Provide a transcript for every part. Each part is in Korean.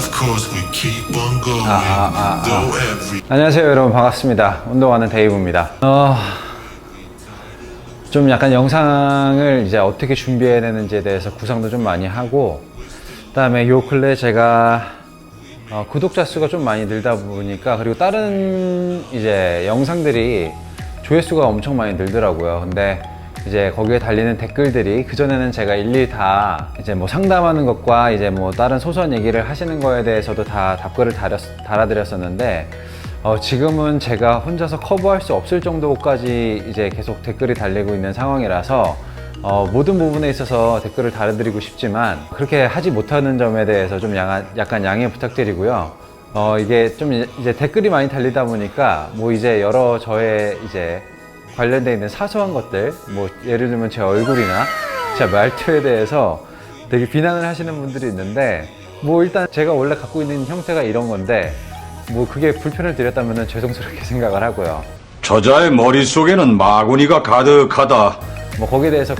Of course we keep on going. Though every 안녕하세요 여러분, 반갑습니다. 운동하는 데이브입니다. 좀 약간 영상을 이제 어떻게 준비해야 되는지에 대해서 구상도 좀 많이 하고, 그 다음에 요 근래 제가 구독자 수가 좀 많이 늘다 보니까, 그리고 다른 이제 영상들이 조회수가 엄청 많이 늘더라고요. 근데 이제 거기에 달리는 댓글들이, 그전에는 제가 일일이 다 이제 뭐 상담하는 것과 이제 뭐 다른 소소한 얘기를 하시는 거에 대해서도 다 답글을 달아드렸었는데, 지금은 제가 혼자서 커버할 수 없을 정도까지 이제 계속 댓글이 달리고 있는 상황이라서 모든 부분에 있어서 댓글을 달아드리고 싶지만 그렇게 하지 못하는 점에 대해서 좀 약간 양해 부탁드리고요. 이게 좀 이제 댓글이 많이 달리다 보니까 뭐 이제 여러 저의 이제 관련되어 있는 사소한 것들, 뭐 예를 들면 제 얼굴이나 제 말투에 대해서 되게 비난을 하시는 분들이 있는데, 뭐 일단 제가 원래 갖고 있는 형태가 이런 건데 뭐 그게 불편을 드렸다면 죄송스럽게 생각을 하고요. 저자의 머릿속에는 마구니가 가득하다. 뭐 거기에 대해서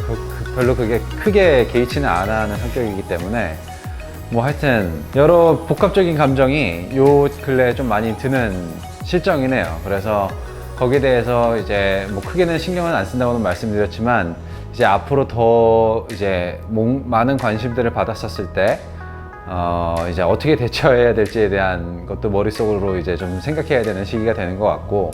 별로 그게 크게 개의치는 안 하는 성격이기 때문에, 뭐 하여튼 여러 복합적인 감정이 요 근래에 좀 많이 드는 실정이네요. 그래서 거기에 대해서 이제 뭐 크게는 신경은 안 쓴다고는 말씀드렸지만, 이제 앞으로 더 이제 많은 관심들을 받았었을 때 이제 어떻게 대처해야 될지에 대한 것도 머릿속으로 이제 좀 생각해야 되는 시기가 되는 것 같고,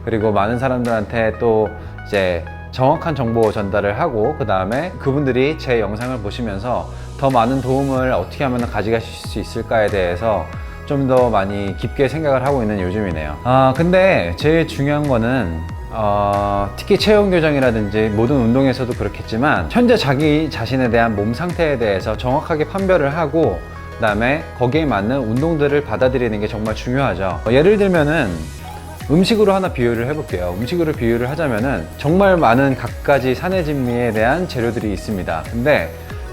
그리고 많은 사람들한테 또 이제 정확한 정보 전달을 하고, 그 다음에 그분들이 제 영상을 보시면서 더 많은 도움을 어떻게 하면 가져가실 수 있을까에 대해서 좀 더 많이 깊게 생각을 하고 있는 요즘이네요. 근데 제일 중요한 거는 특히 체형 교정이라든지 모든 운동에서도 그렇겠지만, 현재 자기 자신에 대한 몸 상태에 대해서 정확하게 판별을 하고, 그 다음에 거기에 맞는 운동들을 받아들이는 게 정말 중요하죠. 예를 들면은 음식으로 하나 비유를 해볼게요. 음식으로 비유를 하자면은 정말 많은 갖가지 산해진미에 대한 재료들이 있습니다. 근데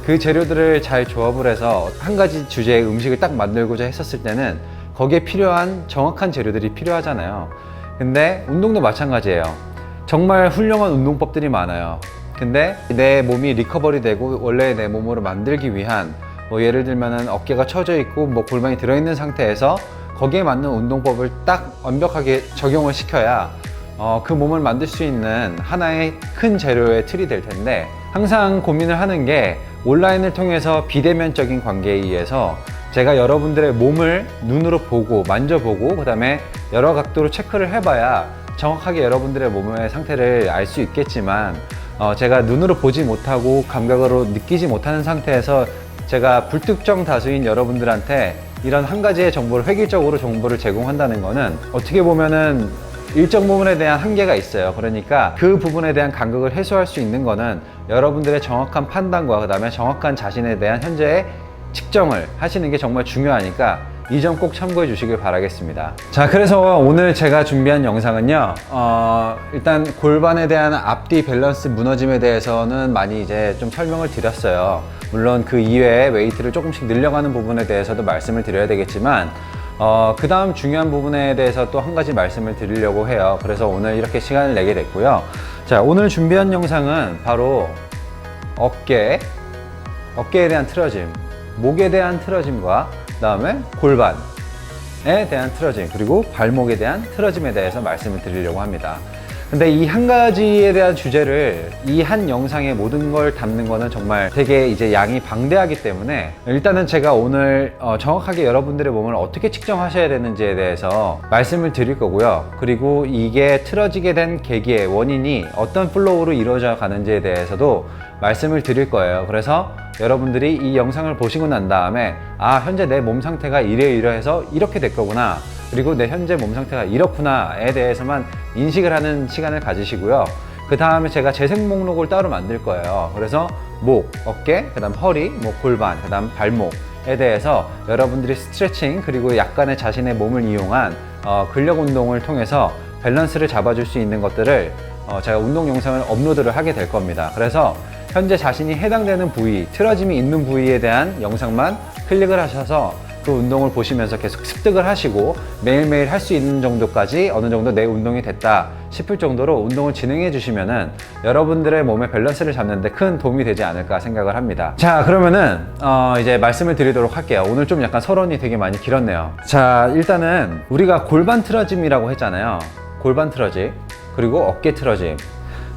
그 재료들을 잘 조합을 해서 한 가지 주제의 음식을 딱 만들고자 했었을 때는 거기에 필요한 정확한 재료들이 필요하잖아요. 근데 운동도 마찬가지예요. 정말 훌륭한 운동법들이 많아요. 근데 내 몸이 리커버리 되고 원래 내 몸으로 만들기 위한, 뭐 예를 들면은 어깨가 처져 있고 뭐 골반이 들어있는 상태에서 거기에 맞는 운동법을 딱 완벽하게 적용을 시켜야 그 몸을 만들 수 있는 하나의 큰 재료의 틀이 될 텐데, 항상 고민을 하는 게 온라인을 통해서 비대면적인 관계에 의해서 제가 여러분들의 몸을 눈으로 보고 만져보고 그 다음에 여러 각도로 체크를 해봐야 정확하게 여러분들의 몸의 상태를 알 수 있겠지만, 제가 눈으로 보지 못하고 감각으로 느끼지 못하는 상태에서 제가 불특정 다수인 여러분들한테 이런 한 가지의 정보를 획일적으로 정보를 제공한다는 거는 어떻게 보면은 일정 부분에 대한 한계가 있어요. 그러니까 그 부분에 대한 간극을 해소할 수 있는 거는 여러분들의 정확한 판단과 그 다음에 정확한 자신에 대한 현재의 측정을 하시는 게 정말 중요하니까 이 점 꼭 참고해 주시길 바라겠습니다. 자, 그래서 오늘 제가 준비한 영상은요, 일단 골반에 대한 앞뒤 밸런스 무너짐에 대해서는 많이 이제 좀 설명을 드렸어요. 물론 그 이외에 웨이트를 조금씩 늘려가는 부분에 대해서도 말씀을 드려야 되겠지만, 그 다음 중요한 부분에 대해서 또 한 가지 말씀을 드리려고 해요. 그래서 오늘 이렇게 시간을 내게 됐고요. 자, 오늘 준비한 영상은 바로 어깨에 대한 틀어짐, 목에 대한 틀어짐과 그 다음에 골반에 대한 틀어짐, 그리고 발목에 대한 틀어짐에 대해서 말씀을 드리려고 합니다. 근데 이 한 가지에 대한 주제를 이 한 영상에 모든 걸 담는 거는 정말 되게 이제 양이 방대하기 때문에, 일단은 제가 오늘 정확하게 여러분들의 몸을 어떻게 측정하셔야 되는지에 대해서 말씀을 드릴 거고요. 그리고 이게 틀어지게 된 계기의 원인이 어떤 플로우로 이루어져 가는지에 대해서도 말씀을 드릴 거예요. 그래서 여러분들이 이 영상을 보시고 난 다음에 현재 내 몸 상태가 이러이러해서 이렇게 될 거구나, 그리고 내 현재 몸 상태가 이렇구나에 대해서만 인식을 하는 시간을 가지시고요. 그 다음에 제가 재생 목록을 따로 만들 거예요. 그래서 목, 어깨, 그 다음 허리, 뭐 골반, 그 다음 발목에 대해서 여러분들이 스트레칭, 그리고 약간의 자신의 몸을 이용한 근력 운동을 통해서 밸런스를 잡아줄 수 있는 것들을 제가 운동 영상을 업로드를 하게 될 겁니다. 그래서 현재 자신이 해당되는 부위, 틀어짐이 있는 부위에 대한 영상만 클릭을 하셔서 그 운동을 보시면서 계속 습득을 하시고 매일매일 할 수 있는 정도까지 어느 정도 내 운동이 됐다 싶을 정도로 운동을 진행해 주시면은 여러분들의 몸의 밸런스를 잡는 데 큰 도움이 되지 않을까 생각을 합니다. 자, 그러면은 이제 말씀을 드리도록 할게요. 오늘 좀 약간 서론이 되게 많이 길었네요. 자, 일단은 우리가 골반 틀어짐이라고 했잖아요. 골반 틀어짐 그리고 어깨 틀어짐.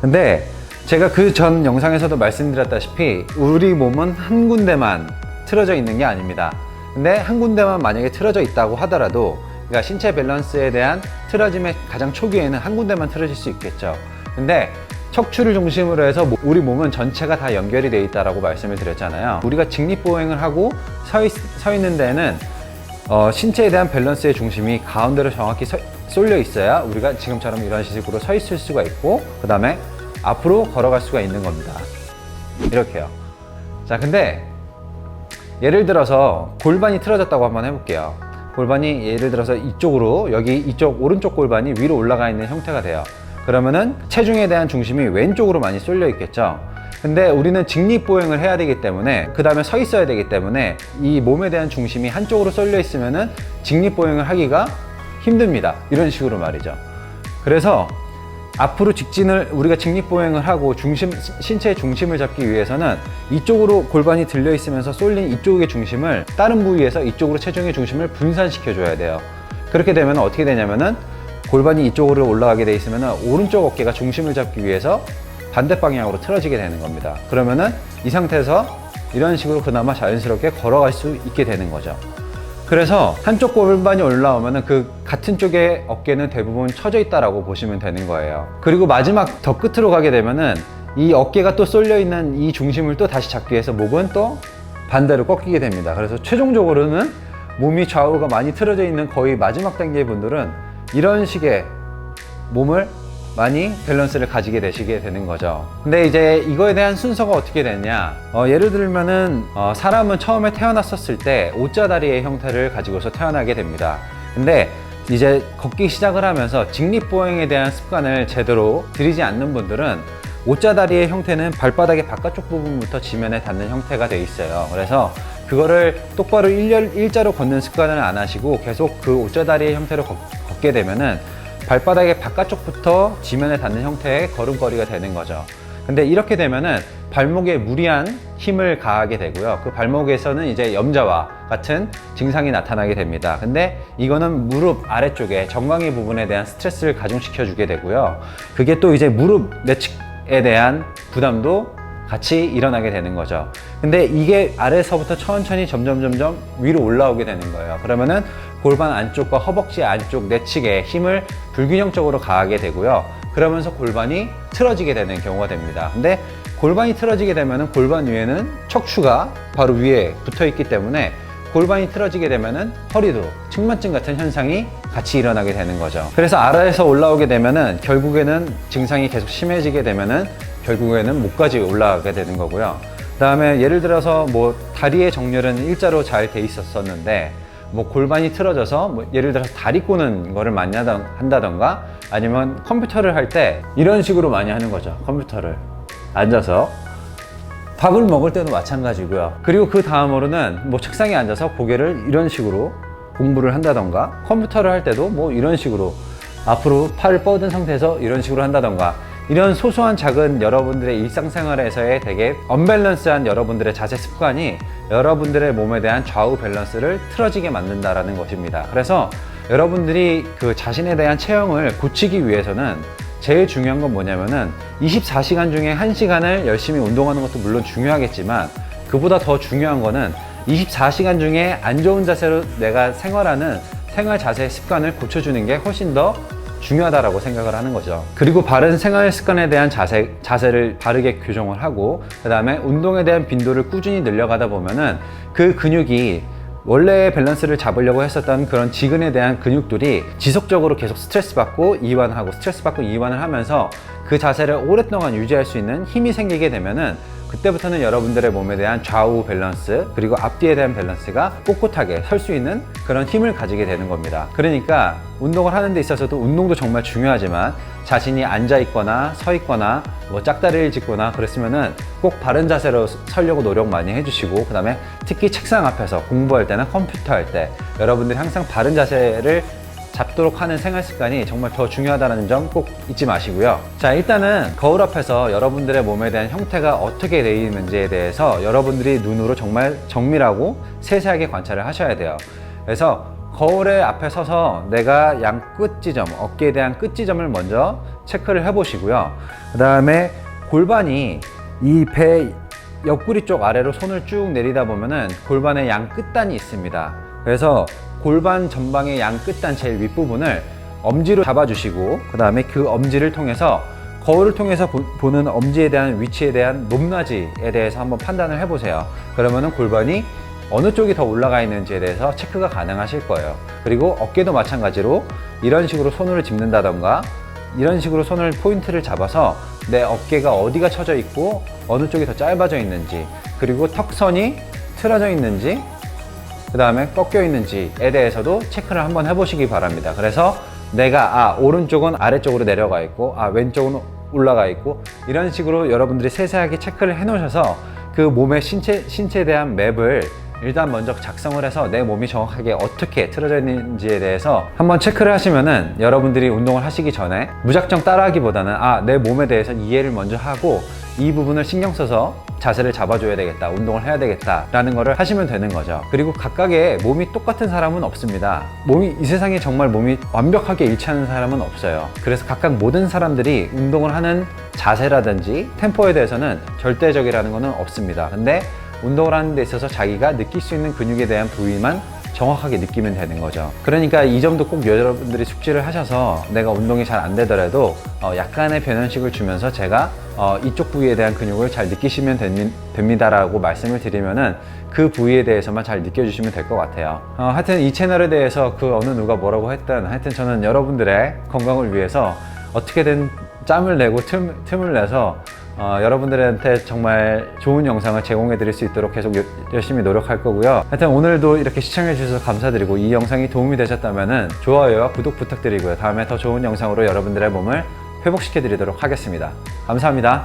근데 제가 그 전 영상에서도 말씀드렸다시피 우리 몸은 한 군데만 틀어져 있는 게 아닙니다. 근데 한 군데만 만약에 틀어져 있다고 하더라도, 그러니까 신체 밸런스에 대한 틀어짐의 가장 초기에는 한 군데만 틀어질 수 있겠죠. 근데 척추를 중심으로 해서 우리 몸은 전체가 다 연결이 돼 있다라고 말씀을 드렸잖아요. 우리가 직립보행을 하고 서 있는 데는 신체에 대한 밸런스의 중심이 가운데로 정확히 쏠려 있어야 우리가 지금처럼 이런 식으로 서 있을 수가 있고, 그 다음에 앞으로 걸어갈 수가 있는 겁니다. 이렇게요. 자, 근데 예를 들어서 골반이 틀어졌다고 한번 해볼게요. 골반이 예를 들어서 이쪽으로, 여기 이쪽 오른쪽 골반이 위로 올라가 있는 형태가 돼요. 그러면은 체중에 대한 중심이 왼쪽으로 많이 쏠려 있겠죠. 근데 우리는 직립보행을 해야 되기 때문에, 그 다음에 서 있어야 되기 때문에 이 몸에 대한 중심이 한쪽으로 쏠려 있으면은 직립보행을 하기가 힘듭니다. 이런 식으로 말이죠. 그래서 앞으로 직진을, 우리가 직립보행을 하고 신체의 중심을 잡기 위해서는 이쪽으로 골반이 들려 있으면서 쏠린 이쪽의 중심을 다른 부위에서 이쪽으로 체중의 중심을 분산시켜 줘야 돼요. 그렇게 되면 어떻게 되냐면은 골반이 이쪽으로 올라가게 돼 있으면은 오른쪽 어깨가 중심을 잡기 위해서 반대 방향으로 틀어지게 되는 겁니다. 그러면은 이 상태에서 이런 식으로 그나마 자연스럽게 걸어갈 수 있게 되는 거죠. 그래서 한쪽 골반이 올라오면은 그 같은 쪽의 어깨는 대부분 처져 있다라고 보시면 되는 거예요. 그리고 마지막 더 끝으로 가게 되면은 이 어깨가 또 쏠려 있는 이 중심을 또 다시 잡기 위해서 목은 또 반대로 꺾이게 됩니다. 그래서 최종적으로는 몸이 좌우가 많이 틀어져 있는 거의 마지막 단계의 분들은 이런 식의 몸을 많이 밸런스를 가지게 되시게 되는 거죠. 근데 이제 이거에 대한 순서가 어떻게 되냐, 예를 들면은 사람은 처음에 태어났었을 때 오자다리의 형태를 가지고서 태어나게 됩니다. 근데 이제 걷기 시작을 하면서 직립보행에 대한 습관을 제대로 들이지 않는 분들은 오자다리의 형태는 발바닥의 바깥쪽 부분부터 지면에 닿는 형태가 돼 있어요. 그래서 그거를 똑바로 일자로 걷는 습관을 안 하시고 계속 그 오자다리의 형태로 걷게 되면은 발바닥의 바깥쪽부터 지면에 닿는 형태의 걸음걸이가 되는 거죠. 근데 이렇게 되면은 발목에 무리한 힘을 가하게 되고요. 그 발목에서는 이제 염좌와 같은 증상이 나타나게 됩니다. 근데 이거는 무릎 아래쪽에 정강이 부분에 대한 스트레스를 가중시켜 주게 되고요. 그게 또 이제 무릎 내측에 대한 부담도 같이 일어나게 되는 거죠. 근데 이게 아래서부터 천천히 점점 위로 올라오게 되는 거예요. 그러면은 골반 안쪽과 허벅지 안쪽 내측에 힘을 불균형적으로 가하게 되고요. 그러면서 골반이 틀어지게 되는 경우가 됩니다. 근데 골반이 틀어지게 되면은 골반 위에는 척추가 바로 위에 붙어 있기 때문에 골반이 틀어지게 되면은 허리도 측만증 같은 현상이 같이 일어나게 되는 거죠. 그래서 아래에서 올라오게 되면은 결국에는 증상이 계속 심해지게 되면은 결국에는 목까지 올라가게 되는 거고요. 그 다음에 예를 들어서 뭐 다리의 정렬은 일자로 잘 돼 있었는데 뭐 골반이 틀어져서 뭐 예를 들어서 다리 꼬는 거를 많이 한다던가 아니면 컴퓨터를 할 때 이런 식으로 많이 하는 거죠. 컴퓨터를 앉아서 밥을 먹을 때도 마찬가지고요. 그리고 그 다음으로는 뭐 책상에 앉아서 고개를 이런 식으로 공부를 한다던가 컴퓨터를 할 때도 뭐 이런 식으로 앞으로 팔을 뻗은 상태에서 이런 식으로 한다던가 이런 소소한 작은 여러분들의 일상생활에서의 되게 언밸런스한 여러분들의 자세 습관이 여러분들의 몸에 대한 좌우 밸런스를 틀어지게 만든다라는 것입니다. 그래서 여러분들이 그 자신에 대한 체형을 고치기 위해서는 제일 중요한 건 뭐냐면은 24시간 중에 1시간을 열심히 운동하는 것도 물론 중요하겠지만 그보다 더 중요한 거는 24시간 중에 안 좋은 자세로 내가 생활하는 생활 자세 습관을 고쳐주는 게 훨씬 더 중요하다라고 생각을 하는 거죠. 그리고 바른 생활 습관에 대한 자세를 바르게 교정을 하고 그 다음에 운동에 대한 빈도를 꾸준히 늘려가다 보면은 그 근육이 원래의 밸런스를 잡으려고 했었던 그런 지근에 대한 근육들이 지속적으로 계속 스트레스 받고 이완하고 스트레스 받고 이완을 하면서 그 자세를 오랫동안 유지할 수 있는 힘이 생기게 되면은 그때부터는 여러분들의 몸에 대한 좌우 밸런스 그리고 앞뒤에 대한 밸런스가 꼿꼿하게 설 수 있는 그런 힘을 가지게 되는 겁니다. 그러니까 운동을 하는 데 있어서도 운동도 정말 중요하지만 자신이 앉아 있거나 서 있거나 뭐 짝다리를 짚거나 그랬으면은 꼭 바른 자세로 서려고 노력 많이 해주시고, 그 다음에 특히 책상 앞에서 공부할 때나 컴퓨터 할 때 여러분들이 항상 바른 자세를 잡도록 하는 생활 습관이 정말 더 중요하다는 점 꼭 잊지 마시고요. 자, 일단은 거울 앞에서 여러분들의 몸에 대한 형태가 어떻게 되어 있는지에 대해서 여러분들이 눈으로 정말 정밀하고 세세하게 관찰을 하셔야 돼요. 그래서 거울의 앞에 서서 내가 양 끝지점, 어깨에 대한 끝지점을 먼저 체크를 해 보시고요. 그 다음에 골반이 이 배 옆구리 쪽 아래로 손을 쭉 내리다 보면은 골반의 양 끝단이 있습니다. 그래서 골반 전방의 양 끝단 제일 윗부분을 엄지로 잡아주시고, 그 다음에 그 엄지를 통해서 거울을 통해서 보는 엄지에 대한 위치에 대한 높낮이에 대해서 한번 판단을 해보세요. 그러면은 골반이 어느 쪽이 더 올라가 있는지에 대해서 체크가 가능하실 거예요. 그리고 어깨도 마찬가지로 이런 식으로 손으로 짚는다던가 이런 식으로 손을 포인트를 잡아서 내 어깨가 어디가 처져 있고 어느 쪽이 더 짧아져 있는지, 그리고 턱선이 틀어져 있는지 그 다음에 꺾여 있는지에 대해서도 체크를 한번 해보시기 바랍니다. 그래서 내가 오른쪽은 아래쪽으로 내려가 있고 왼쪽은 올라가 있고 이런 식으로 여러분들이 세세하게 체크를 해 놓으셔서 그 몸의 신체에 대한 맵을 일단 먼저 작성을 해서 내 몸이 정확하게 어떻게 틀어져 있는지에 대해서 한번 체크를 하시면은 여러분들이 운동을 하시기 전에 무작정 따라하기보다는 내 몸에 대해서 이해를 먼저 하고 이 부분을 신경 써서 자세를 잡아줘야 되겠다, 운동을 해야 되겠다 라는 거를 하시면 되는 거죠. 그리고 각각의 몸이 똑같은 사람은 없습니다. 이 세상에 정말 몸이 완벽하게 일치하는 사람은 없어요. 그래서 각각 모든 사람들이 운동을 하는 자세라든지 템포에 대해서는 절대적이라는 것은 없습니다. 근데 운동을 하는 데 있어서 자기가 느낄 수 있는 근육에 대한 부위만 정확하게 느끼면 되는 거죠. 그러니까 이 점도 꼭 여러분들이 숙지를 하셔서 내가 운동이 잘 안 되더라도 약간의 변형식을 주면서 제가 이쪽 부위에 대한 근육을 잘 느끼시면 됩니다라고 말씀을 드리면은 그 부위에 대해서만 잘 느껴주시면 될 것 같아요. 하여튼 이 채널에 대해서 그 어느 누가 뭐라고 했든 하여튼 저는 여러분들의 건강을 위해서 어떻게든 짬을 내고 틈을 내서 여러분들한테 정말 좋은 영상을 제공해 드릴 수 있도록 계속 열심히 노력할 거고요. 하여튼 오늘도 이렇게 시청해 주셔서 감사드리고, 이 영상이 도움이 되셨다면 좋아요와 구독 부탁드리고요. 다음에 더 좋은 영상으로 여러분들의 몸을 회복시켜 드리도록 하겠습니다. 감사합니다.